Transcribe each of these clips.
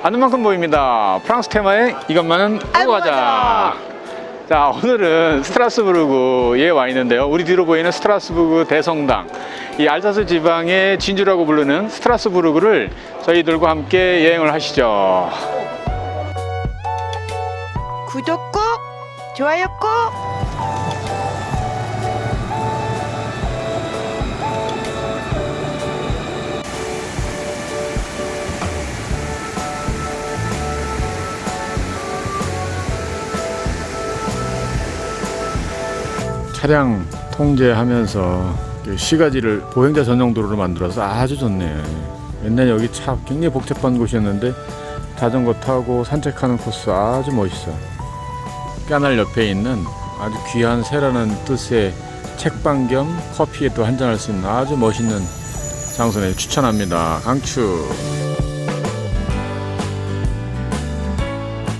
아는 만큼 보입니다. 프랑스 테마의 이것만은 알고 가자. 자, 오늘은 스트라스부르크에 와 있는데요. 우리 뒤로 보이는 스트라스부르크 대성당, 이 알자스 지방의 진주라고 부르는 스트라스부르크를 저희들과 함께 여행을 하시죠. 구독 꼭, 좋아요 꼭. 차량 통제하면서 시가지를 보행자 전용 도로로 만들어서 아주 좋네. 옛날에 여기 차 굉장히 복잡한 곳이었는데 자전거 타고 산책하는 코스 아주 멋있어. 까날 옆에 있는 아주 귀한 새라는 뜻의 책방 겸 커피에 또 한잔할 수 있는 아주 멋있는 장소네. 추천합니다. 강추.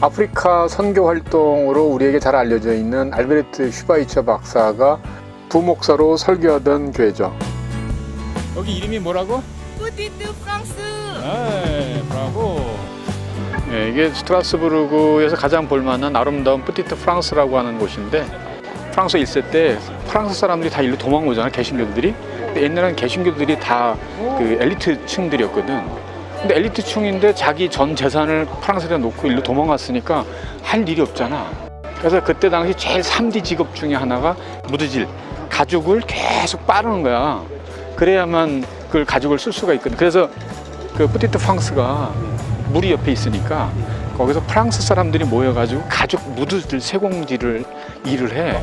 아프리카 선교 활동으로 우리에게 잘 알려져 있는 알베르트 슈바이처 박사가 부목사로 설교하던 교회죠. 여기 이름이 뭐라고? 뿌티트 프랑스. 네, 브라보. 네, 이게 스트라스부르크에서 가장 볼만한 아름다운 뿌티트 프랑스라고 하는 곳인데, 프랑스 있을 때 프랑스 사람들이 다 일로 도망오잖아, 개신교들이. 근데 옛날에는 개신교들이 다 그 엘리트층들이었거든. 근데 엘리트층인데 자기 전 재산을 프랑스에 놓고 일로 도망갔으니까 할 일이 없잖아. 그래서 그때 당시 제일 3D 직업 중에 하나가 무드질, 가죽을 계속 빠르는 거야. 그래야만 그 가죽을 쓸 수가 있거든. 그래서 그 뿌티트 프랑스가 물이 옆에 있으니까 거기서 프랑스 사람들이 모여가지고 가죽 무드질 세공지를 일을 해.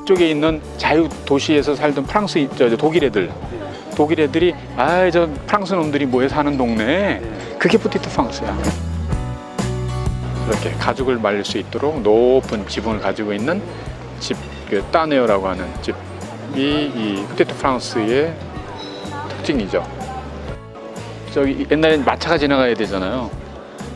이쪽에 있는 자유 도시에서 살던 프랑스 독일 애들이 저 프랑스 놈들이 모여 사는 동네, 그게 뿌티트 프랑스야. 이렇게 가죽을 말릴 수 있도록 높은 지붕을 가지고 있는 집, 그 따네어라고 하는 집이 이 뿌티트 프랑스의 특징이죠. 저기 옛날엔 마차가 지나가야 되잖아요.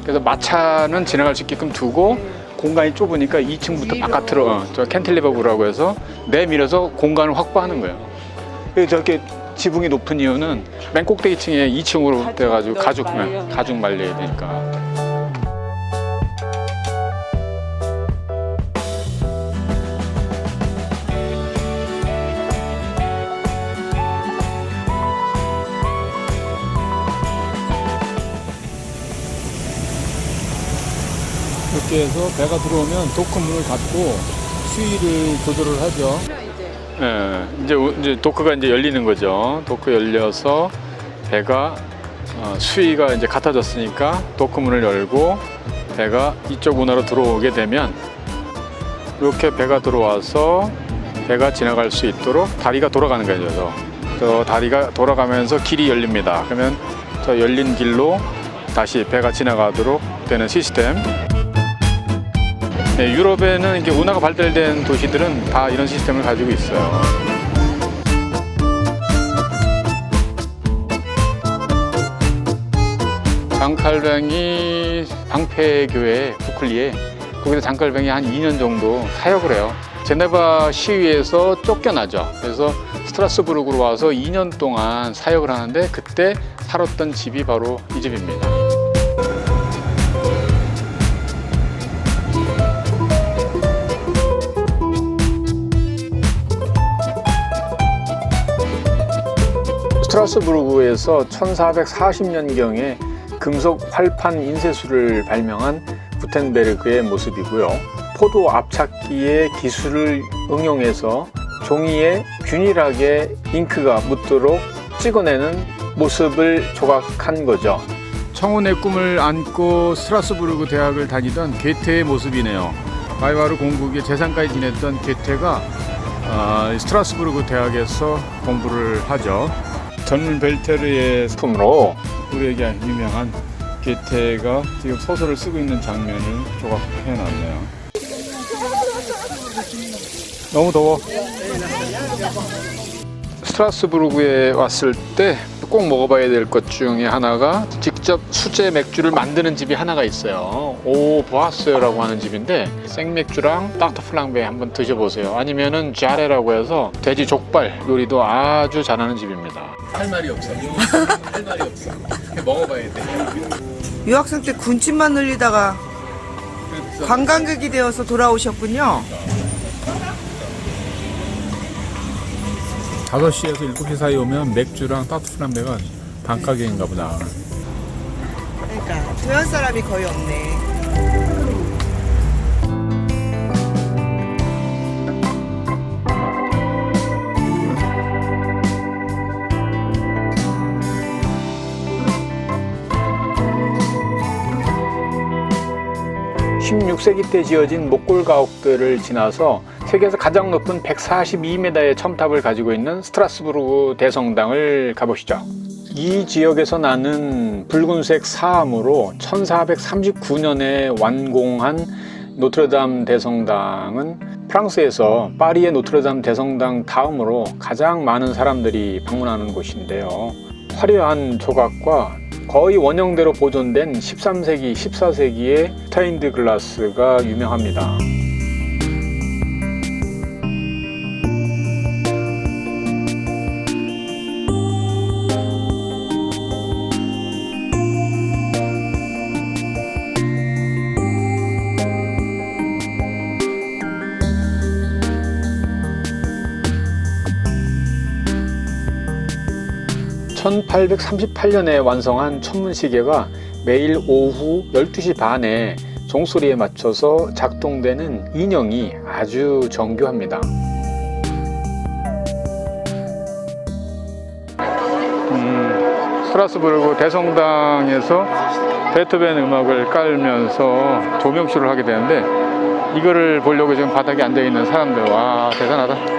그래서 마차는 지나갈 수 있게끔 두고 공간이 좁으니까 2층부터 바깥으로 저 캔틸리버라고 해서 내밀어서 공간을 확보하는 거예요. 그래서 저렇게 지붕이 높은 이유는 맨 꼭대기층에 2층으로 돼가지고 가죽 말려야 되니까. 이렇게 해서 배가 들어오면 도크 문을 닫고 수위를 조절을 하죠. 네, 이제 도크가 이제 열리는 거죠. 도크 열려서 배가 수위가 이제 같아졌으니까 도크 문을 열고 배가 이쪽 운하로 들어오게 되면 이렇게 배가 들어와서 배가 지나갈 수 있도록 다리가 돌아가는 거죠. 저 다리가 돌아가면서 길이 열립니다. 그러면 저 열린 길로 다시 배가 지나가도록 되는 시스템. 네, 유럽에는 이렇게 운하가 발달된 도시들은 다 이런 시스템을 가지고 있어요. 장칼뱅이 방패교회 부클리에, 거기서 장칼뱅이 한 2년 정도 사역을 해요. 제네바 시위에서 쫓겨나죠. 그래서 스트라스부르크로 와서 2년 동안 사역을 하는데 그때 살았던 집이 바로 이 집입니다. 스트라스부르크에서 1440년경에 금속 활판 인쇄술을 발명한 구텐베르그의 모습이고요. 포도 압착기의 기술을 응용해서 종이에 균일하게 잉크가 묻도록 찍어내는 모습을 조각한 거죠. 청혼의 꿈을 안고 스트라스부르크 대학을 다니던 게테의 모습이네요. 바이와르 공국의 재상까지 지냈던 게테가 스트라스부르크 대학에서 공부를 하죠. 젊은 벨테르의 작품으로 우리에게 유명한 게테가 지금 소설을 쓰고 있는 장면을 조각해놨네요. 너무 더워. 스트라스부르크에 왔을 때 꼭 먹어봐야 될 것 중에 하나가 직접 수제 맥주를 만드는 집이 하나가 있어요. 오 보아스라고 하는 집인데 생맥주랑 따르트 플랑베 한번 드셔보세요. 아니면은 자레라고 해서 돼지 족발 요리도 아주 잘하는 집입니다. 할 말이 없어요. 할 말이 없어. 먹어봐야 돼. 유학생 때 군침만 흘리다가 관광객이 되어서 돌아오셨군요. 5시에서 7시 사이 오면 맥주랑 따뜻한 플람베가 반가격인가 보다. 그러니까 조연 사람이 거의 없네. 십 16세기 때 지어진 목골 가옥들을 지나서 세계에서 가장 높은 142m의 첨탑을 가지고 있는 스트라스부르크 대성당을 가보시죠. 이 지역에서 나는 붉은색 사암으로 1439년에 완공한 노트르담 대성당은 프랑스에서 파리의 노트르담 대성당 다음으로 가장 많은 사람들이 방문하는 곳인데요. 화려한 조각과 거의 원형대로 보존된 13세기, 14세기의 스테인드 글라스가 유명합니다. (1838년에) 완성한 천문시계가 매일 오후 12시 반에 종소리에 맞춰서 작동되는 인형이 아주 정교합니다. 스트라스부르크 대성당에서 베토벤 음악을 깔면서 조명쇼를 하게 되는데 이거를 보려고 지금 바닥에 앉아있는 사람들, 와 대단하다.